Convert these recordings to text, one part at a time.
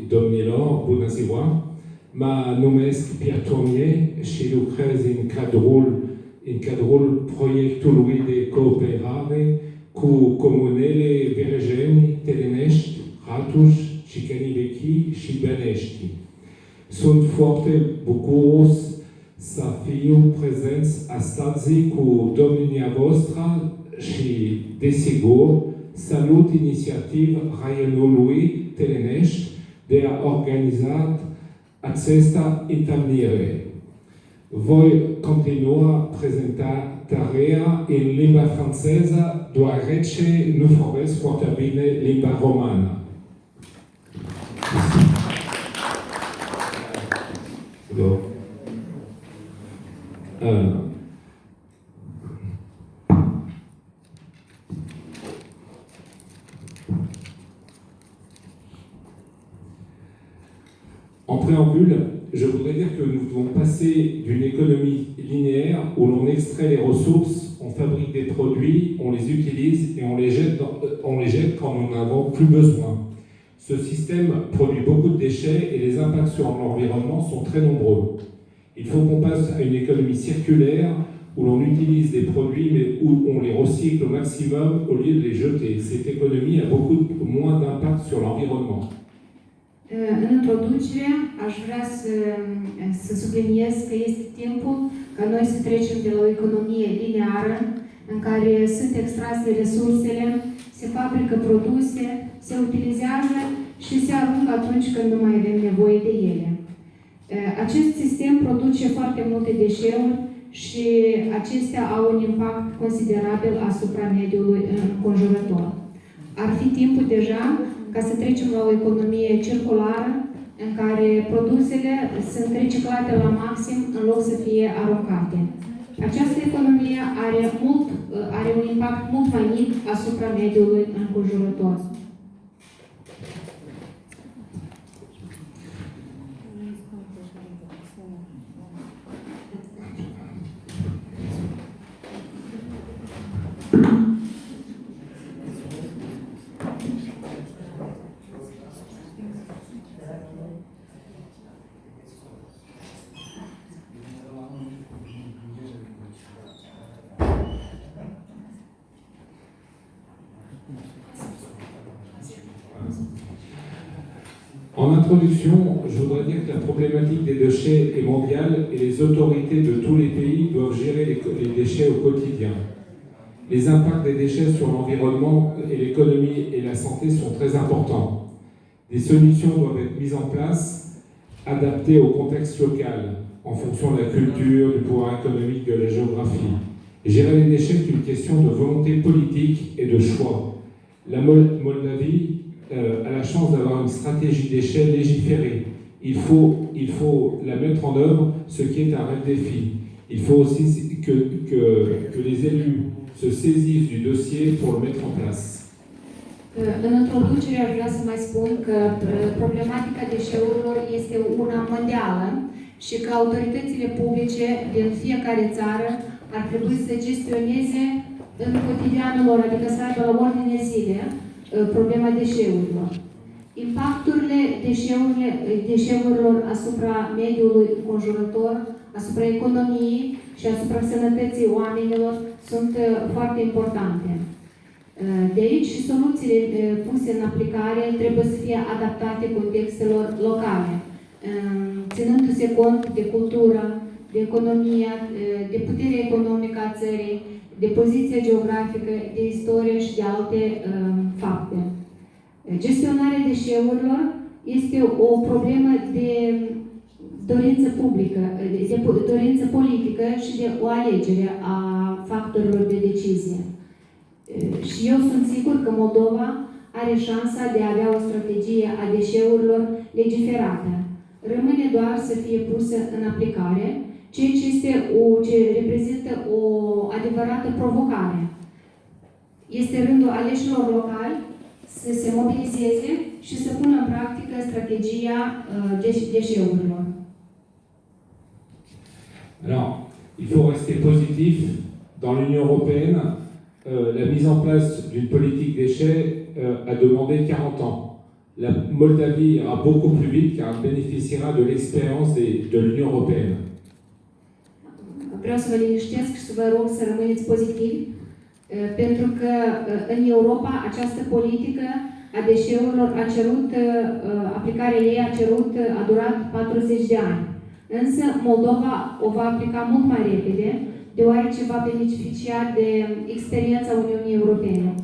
Domnilor, bună ziua! Mă numesc Pierre Tournier și lucrez în cadrul proiectului de cooperare cu comunele Vergeni, Telenești, Ratuș, Cicăni Vechi și Bănești. Sunt foarte bucuros să fiu prezent astăzi cu domnia voastră și, desigur, salut inițiativa Raionului Telenești de a organiza această întâlnire. Voi continua prezentarea în limba franceză, deoarece nu vorbesc foarte bine limba romană. En préambule, je voudrais dire que nous devons passer d'une économie linéaire où l'on extrait les ressources, on fabrique des produits, on les utilise et on les jette quand nous n'en avons plus besoin. Ce système produit beaucoup de déchets et les impacts sur l'environnement sont très nombreux. Il faut qu'on passe à une économie circulaire où l'on utilise des produits mais où on les recycle au maximum au lieu de les jeter. Cette économie a beaucoup moins d'impact sur l'environnement. În introducere, aș vrea să subliniez că este timpul ca noi să trecem de la o economie lineară, în care sunt extrase resursele, se fabrică produse, se utilizează și se aruncă atunci când nu mai avem nevoie de ele. Acest sistem produce foarte multe deșeuri și acestea au un impact considerabil asupra mediului înconjurător. Ar fi timpul deja ca să trecem la o economie circulară, în care produsele sunt reciclate la maxim în loc să fie aruncate. Această economie are un impact mult mai mic asupra mediului înconjurător. En introduction, je voudrais dire que la problématique des déchets est mondiale et les autorités de tous les pays doivent gérer les déchets au quotidien. Les impacts des déchets sur l'environnement et l'économie et la santé sont très importants. Des solutions doivent être mises en place, adaptées au contexte local, en fonction de la culture, du pouvoir économique, de la géographie. Gérer les déchets est une question de volonté politique et de choix. La Moldavie a la chance d'avoir une stratégie déchets légiférée. Il faut la mettre en œuvre, ce qui est un vrai défi. Il faut aussi que les élus se saisissent du dossier pour le mettre en place. În introducere aș vrea să mai spun că problematica deșeurilor este una mondială și că autoritățile publice din fiecare țară ar trebui să gestioneze în cotidianul lor, adică să aibă la ordine zile problema deșeurilor. Impacturile deșeurilor asupra mediului înconjurător, asupra economiei și asupra sănătății oamenilor sunt foarte importante. De aici și soluțiile puse în aplicare trebuie să fie adaptate contextelor locale, ținându-se cont de cultură, de economia, de puterea economică a țării, de poziția geografică, de istorie și de alte fapte. Gestionarea deșeurilor este o problemă de dorință publică, de dorință politică și de o alegere a factorilor de decizie. Și eu sunt sigur că Moldova are șansa de a avea o strategie a deșeurilor legiferată. Rămâne doar să fie pusă în aplicare, ceea ce reprezintă o adevărată provocare. Este rândul aleșilor locali să se mobilizeze și să pună în practică strategia deșeurilor. Alors, il faut rester positif. Dans l'Union européenne, la mise en place d'une politique déchets a demandé 40 ans. La Moldavie ira beaucoup plus vite car elle bénéficiera de l'expérience de l'Union européenne. Vreau să vă liniștesc și să vă rog să rămâneți pozitivi, pentru că în Europa această politică a deșeurilor a cerut, aplicarea ei a durat 40 de ani. Însă Moldova o va aplica mult mai repede, deoarece va beneficia de experiența Uniunii Europene.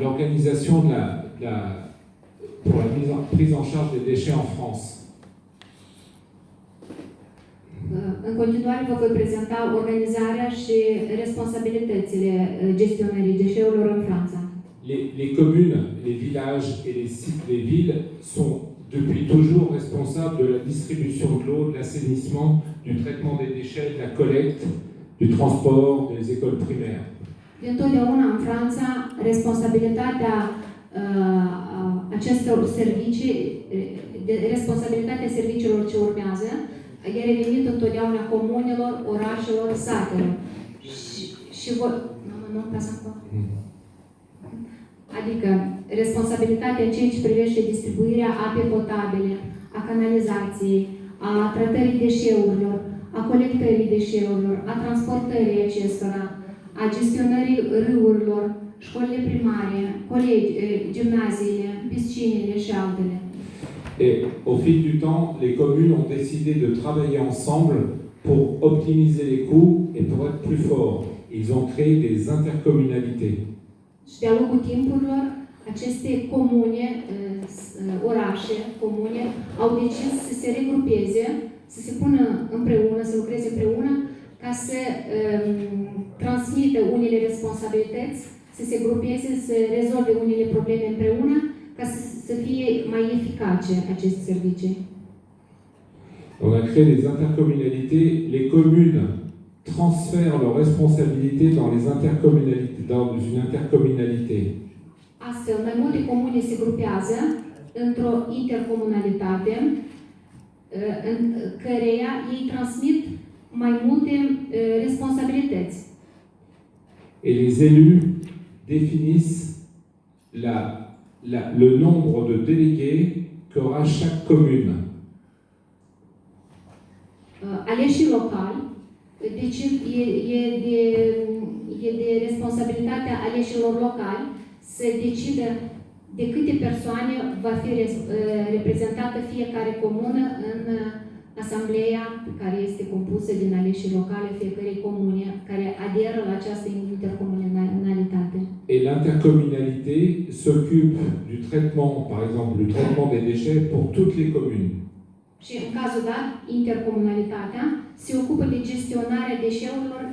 L'organisation pour la prise en charge des déchets en France. În continuare vă voi prezenta organizarea și responsabilitățile gestionării deșeurilor în Franța. Les communes, les villages et les villes sont depuis toujours responsables de la distribution de l'eau, de l'assainissement, du traitement des déchets, de la collecte, du transport, des écoles primaires. Dintotdeauna în Franța, responsabilitatea acestor servicii, responsabilitatea serviciilor ce urmează, e revenit întotdeauna comunelor, orașelor, satelor. Și nu, adică responsabilitatea în ceea ce privește distribuirea apei potabile, a canalizației, a tratării deșeurilor, a colectării deșeurilor, a transportării acestora, a gestionării râurilor, școlile primare, gimnaziile, piscinele și altele. Et au fil du temps, les communes ont décidé de travailler ensemble pour optimiser les coûts et pour être plus forts. Ils ont créé des intercommunalités. Și de-a lungul timpurilor, aceste comune, orașe, comune, au decis să se regrupeze, să se pună împreună, să lucreze împreună, ca să transmită unele responsabilități, să se grupeze, să rezolve unele probleme împreună, ca să fie mai eficace aceste servicii. On a créé des intercommunalités. Les communes transfèrent leurs responsabilités dans une intercommunalité. Astfel, mai multe comune se grupează într-o intercomunalitate în căreia ei transmit mai multe responsabilități. Et les élus définissent le nombre de délégués qu'aura chaque commune. Aleșii locali, deci e de responsabilitatea aleșilor locali să decidă de câte persoane va fi reprezentată fiecare comună în asambleea care este compusă din aleșii locale fiecărei comune care aderă la această intercomunalitate. Et l'intercommunalité s'occupe du traitement, par exemple, du traitement des déchets pour toutes les communes. Și în cazul dat, intercomunalitatea se ocupă de gestionarea deșeurilor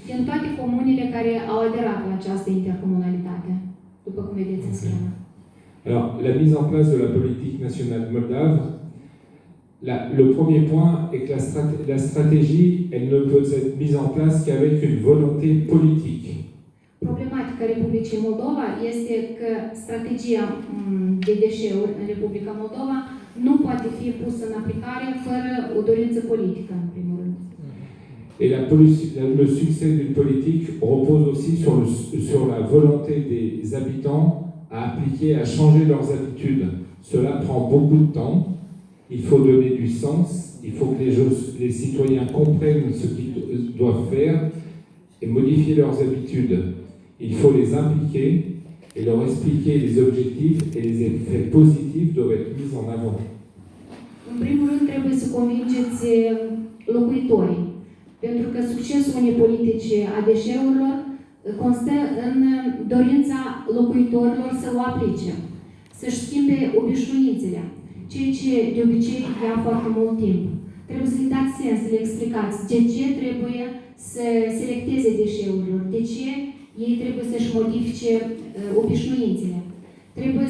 din toate comunele care au aderat la această intercomunalitate, după cum vedeți în schemă. Alors, la mise en place de la politique nationale moldave, le premier point est que la stratégie, elle ne peut être mise en place qu'avec une volonté politique. Problematica Republicii Moldova este că strategia de deșeuri în Republica Moldova nu poate fi pusă în aplicare fără o dorință politică, în primul rând. Et le succès d'une politique repose aussi sur la volonté des habitants à appliquer, à changer leurs habitudes. Cela prend beaucoup de temps. Il faut donner du sens. Il faut que les citoyens comprennent ce qu'ils doivent faire et modifier leurs habitudes. Il faut les impliquer et leur expliquer les objectifs et les effets positifs doivent être mis en avant. În primul rând trebuie să convingeți locuitorii, pentru că succesul unei politici a deșeurilor constă în dorința locuitorilor să o aplice, să-și schimbe obișnuințele, ceea ce de obicei ia foarte mult timp. Trebuie să le dați sens, să le explicați de ce trebuie să selecteze deșeurilor, de ce ei trebuie să-și modifice obișnuințele. Trebuie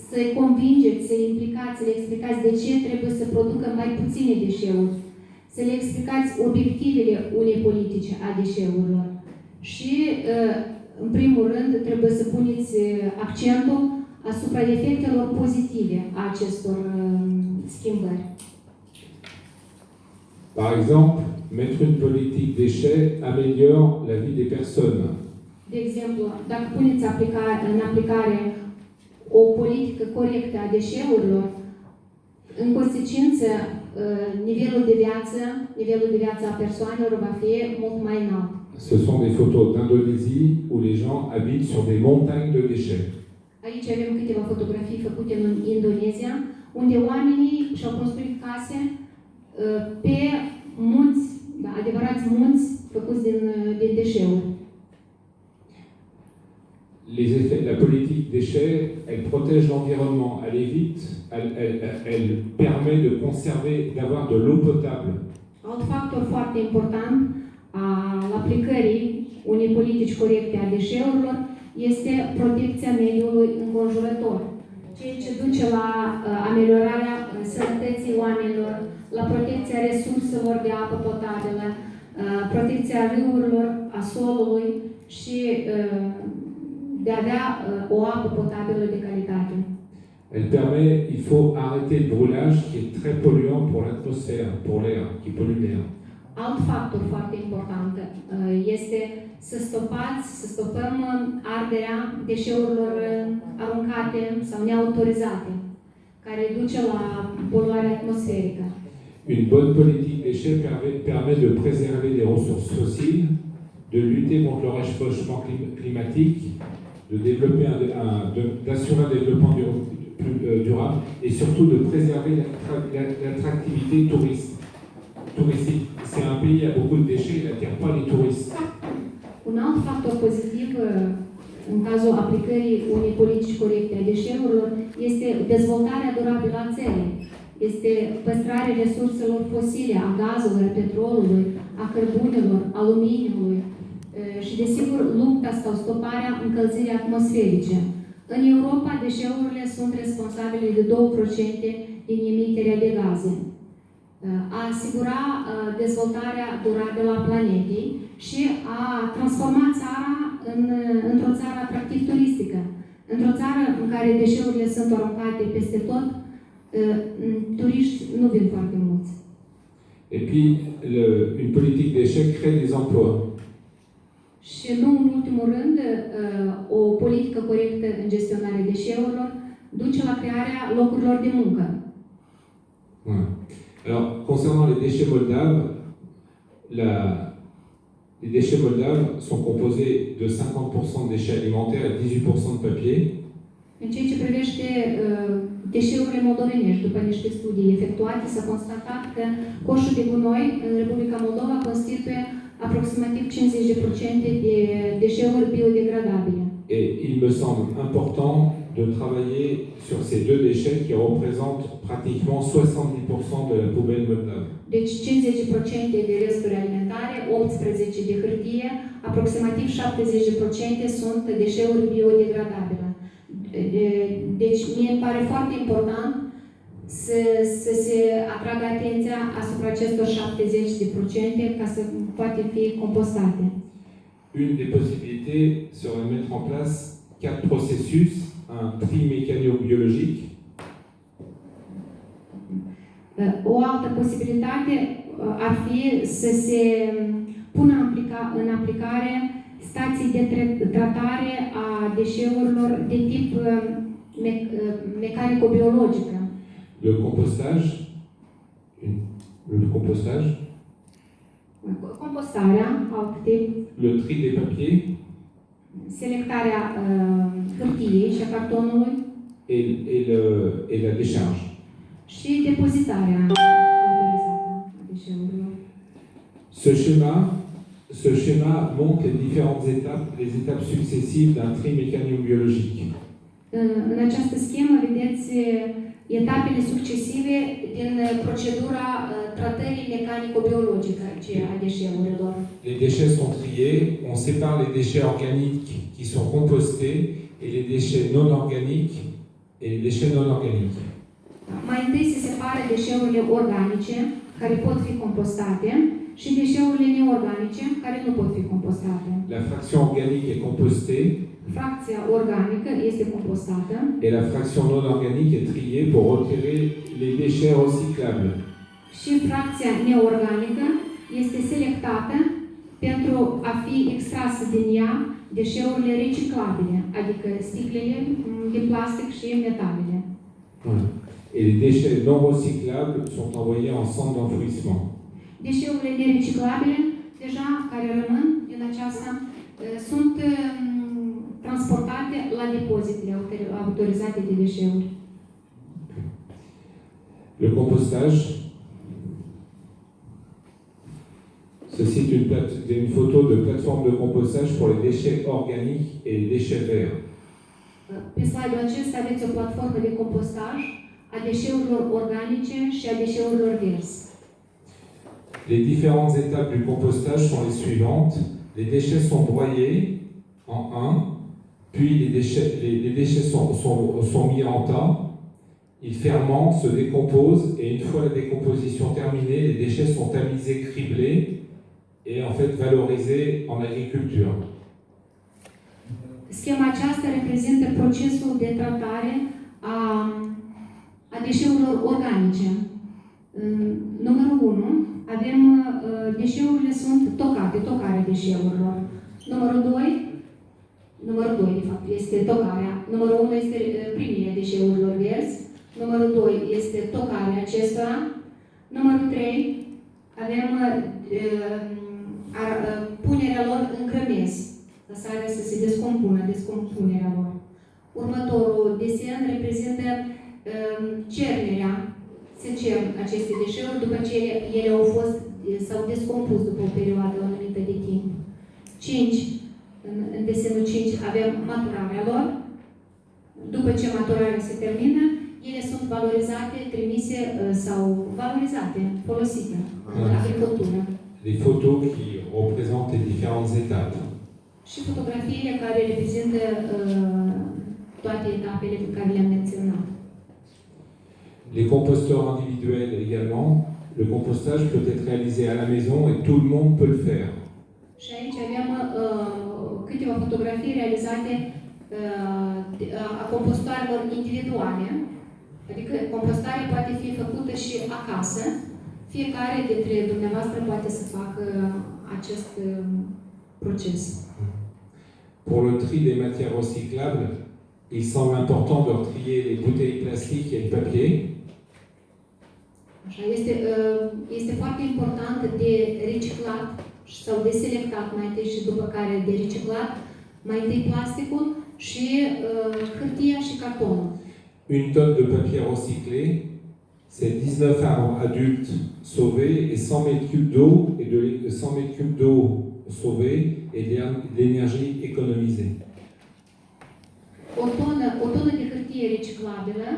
să-i convingeți, să-i implicați, să le explicați de ce trebuie să producă mai puține deșeuri, să le explicați obiectivele unei politici a deșeurilor. Și, în primul rând, trebuie să puneți accentul asupra efectelor pozitive a acestor schimbări. Par exemple, mettre une politique déchets améliore la vie des personnes. De exemplu, dacă puneți în aplicare o politică corectă a deșeurilor, în consecință, nivelul de viață a persoanelor va fi mult mai înalt. Ce sont des photos d'Indonésie où les gens habitent sur des montagnes de déchets. Aici avem câteva fotografii făcute în Indonezia, unde oamenii și-au construit case pe munți, da, adevărați munți făcuți din deșeuri. Les effets de la politique déchets, elle protège l'environnement, elle évite, elle permet de conserver, d'avoir de l'eau potable. Alt factor foarte important al aplicării unei politici corecte a deșeurilor este protecția mediului înconjurător, ceea ce duce la ameliorarea sănătății oamenilor, la protecția resurselor de apă potabilă, protecția râurilor, a solului și de a avea o apă potabilă de calitate. Elle permet, il faut arrêter le brûlage qui est très polluant pour l'atmosphère, pour l'air, qui pollue l'air. Alt factor foarte important este să stopăm arderea deșeurilor aruncate sau neautorizate, care duce la poluarea atmosferică. Une bonne politique déchets permet de préserver les ressources fossiles, de lutter contre le réchauffement climatique, de développer d'assurer un développement plus durable et surtout de préserver l'attractivité touristique. C'est un pays qui a beaucoup de déchets, il n'attire pas les touristes. Un alt factor pozitiv în cazul aplicării unei politici corecte a deșeurilor este dezvoltarea durabilă a țării. Este păstrarea resurselor fosile, a gazului, a petrolului, a cărbunelor, aluminiului și, desigur, lupta sau stoparea încălzirii atmosferice. În Europa, deșeurile sunt responsabile de 2% din emiterea de gaze. A asigura dezvoltarea durabilă a planetei și a transforma țara într-o țară atractiv turistică. Într-o țară în care deșeurile sunt aruncate peste tot, turiști nu vin foarte mulți. Et puis, une politique d'échec crée des emplois. Și nu în ultimul rând, o politică corectă în gestionarea deșeurilor duce la crearea locurilor de muncă. Ouais. Alors, concernant les déchets moldaves, les déchets moldaves sont composés de 50% de déchets alimentaires et 18% de papier. În ceea ce privește deșeurile moldovenești, după niște studii efectuate, s-a constatat că coșul de gunoi în Republica Moldova constituie aproximativ 50% de deșeuri biodegradabile. Et il me semble important de travailler sur ces deux déchets qui représentent pratiquement 70% de la poubelle moldave. Deci 50% de resturi alimentare, 18% de hârtie, aproximativ 70% sunt deșeuri biodegradabile. Deci mie îmi pare foarte important să se atragă atenția asupra acestor 70% ca să poate fi compostate. Une des possibilités serait de mettre en place 4 processus, un tri mécano-biologique. O altă posibilitate ar fi să se pună în aplicare stații de tratare a deșeurilor de tip mecanico-biologică. Le compostage, Compostarea, alt tip. Le tri des papiers. Selectarea hârtiei și a cartonului. Et la décharge. Și depozitarea autorizată a deșeurilor. Ce schéma montre les différentes étapes, les étapes successives d'un tri mécano-biologique. În această schemă vedeți etapele succesive din procedura tratării mecanico-biologice a deșeurilor. Les déchets sont triés, on sépare les déchets organiques qui sont compostés et les déchets non organiques et les déchets non organiques. Mai întâi se separă deșeurile organice care pot fi compostate, și deșeurile neorganice, care nu pot fi compostate. La fraction organique est compostée Fracția organică este compostată et la fraction non organique est triée pour retirer les déchets recyclables. și fracția neorganică este selectată pentru a fi extrasă din ea deșeurile reciclabile, adică sticlele de plastic și metalele. Voilà. Et les déchets non recyclables sont envoyés en centre d'enfouissement. Deșeurile nereciclabile, deja care rămân din aceasta, sunt transportate la depozitele autorizate de deșeuri. Le compostage, ceci est une photo de plateforme de compostage pour les déchets organiques et les déchets verts. Pe slide-ul acesta aveți o platformă de compostaj a deșeurilor organice și a deșeurilor verzi. Les différentes étapes du compostage sont les suivantes. Les déchets sont broyés en un, puis les déchets sont mis en tas, ils fermentent, se décomposent, et une fois la décomposition terminée, les déchets sont tamisés, criblés, et en fait valorisés en agriculture. Schema aceasta reprezintă procesul de tratare a deșeurilor organice. Numărul 1, avem deșeurile sunt tocate, tocarea deșeurilor. Numărul 2, de fapt, este tocarea. Numărul 1 este primirea deșeurilor verzi. Numărul 2 este tocarea acestora. Numărul 3, avem punerea lor în grămezi. Lăsarea să se descompună, descompunerea lor. Următorul desen reprezintă cernerea. Se cer aceste deșeuri după ce ele au fost s-au descompus după o perioadă anumită de timp. 5. În desenul 5 avem maturarea lor. După ce maturarea se termină, ele sunt valorizate, trimise sau valorizate, folosite în agricultură. Les photos qui représentent les différentes étapes. Și fotografiile care reprezintă toate etapele pe care le-am menționat. Les composteurs individuels également, le compostage peut être réalisé à la maison et tout le monde peut le faire. Și aici avem câteva fotografii realizate a compostoarelor individuale, adică compostarea poate fi făcută și acasă. Fiecare dintre dumneavoastră poate să facă acest proces. Pour le tri des matières recyclables, il semble important de trier les bouteilles plastiques et le papier. Așa, este foarte important de reciclat sau de selectat mai întâi și după care de reciclat mai întâi plasticul și hârtia și cartonul. Une tonne de papier recyclé, c'est 19 adultes sauvés et 100 mètres cubes d'eau et de 100 mètres cubes d'eau sauvés et de l'énergie économisée. O tonă de hârtie reciclabilă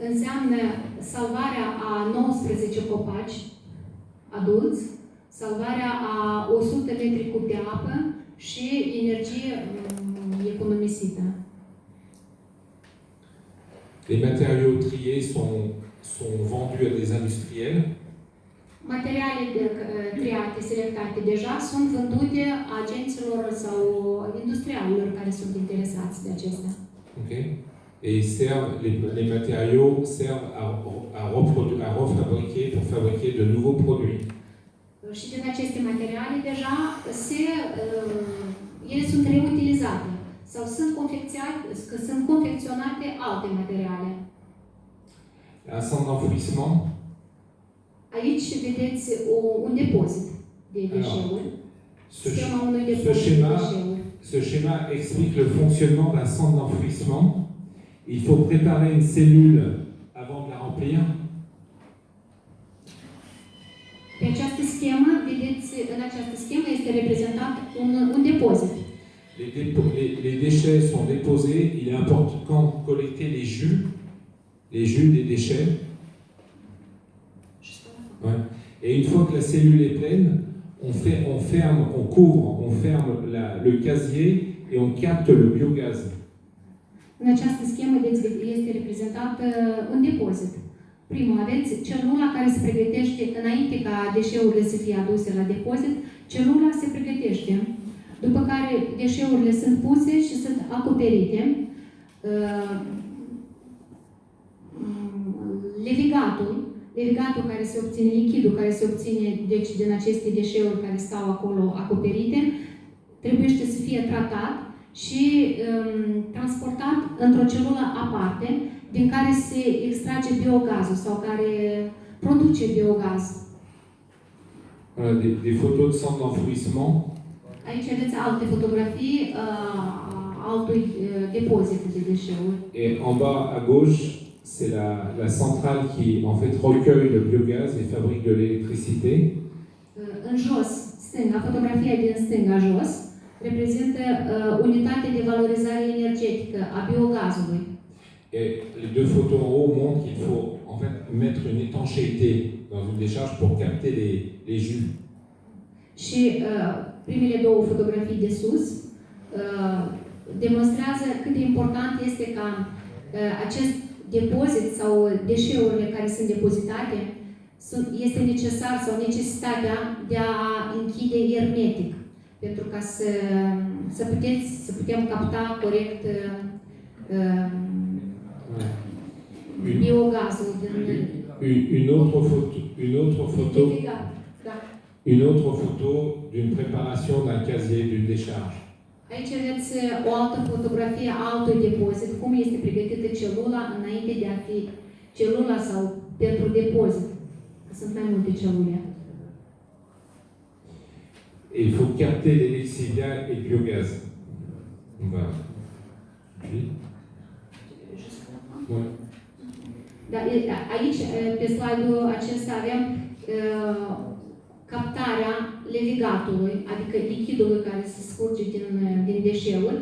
înseamnă salvarea a 19 copaci adulți, salvarea a 100 metri cub de apă și energie economisită. Les matériaux triés sont vendus à des industriels. Materiale triate, selectate deja, sunt vândute agenților sau industrialilor care sunt interesați de acestea. Okay. Et ils servent, les matériaux servent à refabriquer pour fabriquer de nouveaux produits. Și din aceste materiale deja ele sunt reutilizate sau sunt confecționate alte materiale. Un centre d'enfouissement. Aici vedeți un depozit de deșeuri. Schema unui depozit de deșeuri. Ce schéma explique le fonctionnement d'un centre d'enfouissement. Il faut préparer une cellule avant de la remplir. Pe această schemă, vedeți, în această schemă este reprezentat un depozit. Les déchets sont déposés. Il est important de collecter les jus des déchets. Ouais. Et une fois que la cellule est pleine, on ferme le casier et on capte le biogaz. În această schemă este reprezentat un depozit. Primul, aveți celula care se pregătește înainte ca deșeurile să fie aduse la depozit. Celula se pregătește, după care deșeurile sunt puse și sunt acoperite. Levigatul care se obține, lichidul care se obține deci, din aceste deșeuri care stau acolo acoperite, trebuie să fie tratat și transportat într-o celulă aparte, din care se extrage biogazul sau care produce biogaz. Voilà, des photos de centre d'enfouissement. Aici aveți alte fotografii altui depozit de deșeuri. Et en bas à gauche, c'est la centrale qui en fait recueille le biogaz et fabrique de l'électricité. În jos, stânga, fotografia din stânga jos, reprezintă unitatea de valorizare energetică a biogazului. Et les deux photos en haut montrent qu'il faut en fait mettre une étanchéité dans une décharge pour capter les jus. Și primele două fotografii de sus demonstrează cât de important este ca acest depozit sau deșeurile care sunt depozitate, este necesar sau necesitatea de a închide hermetic, pentru ca să putem capta corect biogazul din une autre photo d'une préparation d'un casier, d'une décharge. Aici aveți o altă fotografie a altui depozit, cum este pregătită celula înainte de a fi celula sau pentru depozit. Sunt mai multe celule. Et il faut capter les lixiviats et le biogaz. Voilà. Ouais. Da, aici, pe slide-ul acesta avem captarea levigatului, adică lichidului care se scurge din deșeuri,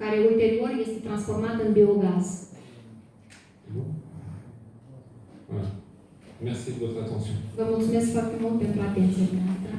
care ulterior este transformat în biogaz. Voilà. Merci de votre attention. Vă mulțumesc foarte mult pentru atenția noastră.